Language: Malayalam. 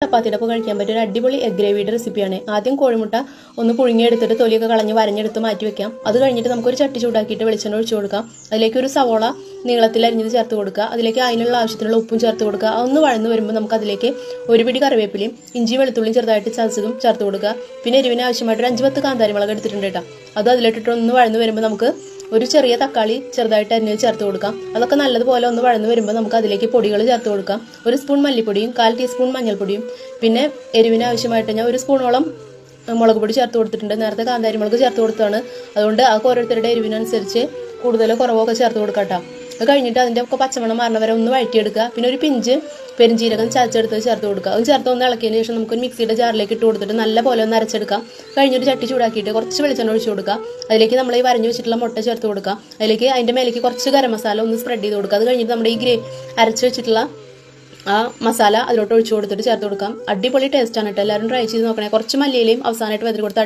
ചപ്പാത്തിയുടെ ഒപ്പം കഴിക്കാൻ പറ്റിയ ഒരു അടിപൊളി എഗ് ഗ്രേവിയുടെ റെസിപ്പിയാണ്. ആദ്യം കോഴിമുട്ട ഒന്ന് പുഴുങ്ങിയെടുത്തിട്ട് തൊലിയൊക്കെ കളഞ്ഞ് വരഞ്ഞെടുത്ത് മാറ്റി വെക്കാം. അത് കഴിഞ്ഞിട്ട് നമുക്കൊരു ചട്ടി ചൂടാക്കിയിട്ട് വെളിച്ചെണ്ണ ഒഴിച്ചു കൊടുക്കാം. അതിലേക്ക് ഒരു സവോള നീളത്തിൽ അരിഞ്ഞത് ചേർത്ത് കൊടുക്കുക. അതിലേക്ക് അതിനുള്ള ആവശ്യത്തിനുള്ള ഉപ്പും ചേർത്ത് കൊടുക്കുക. അതൊന്ന് വഴന്ന് വരുമ്പോൾ നമുക്ക് അതിലേക്ക് ഒരു പിടി കറിവേപ്പിലയും ഇഞ്ചി വെളുത്തുള്ളിയും ചെറുതായിട്ട് ചതച്ചതും ചേർത്ത് കൊടുക്കുക. പിന്നെ എരിവിന് ആവശ്യമായിട്ട് ഒരു 5-10 കാന്താരി മുളക് എടുത്തിട്ടുണ്ട് കേട്ടോ. അത് അതിലിട്ടിട്ട് ഒന്ന് വഴന്ന് വരുമ്പോൾ നമുക്ക് ഒരു ചെറിയ തക്കാളി ചെറുതായിട്ട് അരിഞ്ഞത് ചേർത്ത് കൊടുക്കാം. അതൊക്കെ നല്ലതുപോലെ ഒന്ന് വഴന്ന് വരുമ്പോൾ നമുക്ക് അതിലേക്ക് പൊടികൾ ചേർത്ത് കൊടുക്കാം. 1 സ്പൂൺ മല്ലിപ്പൊടിയും 1/4 ടീസ്പൂൺ മഞ്ഞൾപ്പൊടിയും പിന്നെ എരിവിന് ആവശ്യമായിട്ട് ഞാൻ 1 സ്പൂണോളം മുളക് പൊടി ചേർത്ത് കൊടുത്തിട്ടുണ്ട്. നേരത്തെ കാന്താരി മുളക് ചേർത്ത് കൊടുത്തതാണ്. അതുകൊണ്ട് അതൊക്കെ ഓരോരുത്തരുടെ എരിവിനനുസരിച്ച് കൂടുതലോ കുറവോ ഒക്കെ ചേർത്ത് കൊടുക്കാം. അത് കഴിഞ്ഞിട്ട് അതിൻ്റെ ഒക്കെ പച്ചമണം മാറണ വരെ ഒന്ന് വഴറ്റിയെടുക്കുക. പിന്നെ ഒരു പിഞ്ച് പെരിഞ്ചീരകം ചതച്ചെടുത്ത് ചേർത്ത് കൊടുക്കുക. അത് ചേർത്ത് ഒന്ന് ഇളക്കിയതിന് ശേഷം നമുക്ക് മിക്സിയുടെ ജാറിലേക്ക് ഇട്ട് കൊടുത്തിട്ട് നല്ല പോലെ ഒന്ന് അരച്ചെടുക്കാം. കഴിഞ്ഞൊരു ചട്ടി ചൂടാക്കിയിട്ട് കുറച്ച് വെളിച്ചെണ്ണ ഒഴിച്ച് കൊടുക്കുക. അതിലേക്ക് നമ്മൾ ഈ വരഞ്ഞു വെച്ചിട്ടുള്ള മുട്ട ചേർത്ത് കൊടുക്കുക. അതിലേക്ക് അതിൻ്റെ മേലേക്ക് കുറച്ച് ഗരം മസാല ഒന്ന് സ്പ്രെഡ് ചെയ്ത് കൊടുക്കുക. അത് കഴിഞ്ഞിട്ട് നമ്മുടെ ഈ അരച്ച് വെച്ചിട്ടുള്ള ആ മസാല അതിലോട്ട് ഒഴിച്ച് കൊടുത്തിട്ട് ചേർത്ത് കൊടുക്കാം. അടിപൊളി ടേസ്റ്റാണ് കേട്ടോ. എല്ലാവരും ട്രൈ ചെയ്ത് നോക്കണേ. കുറച്ച് മല്ലിയിലയും അവസാനമായിട്ട് വെതറി കൊടുത്ത്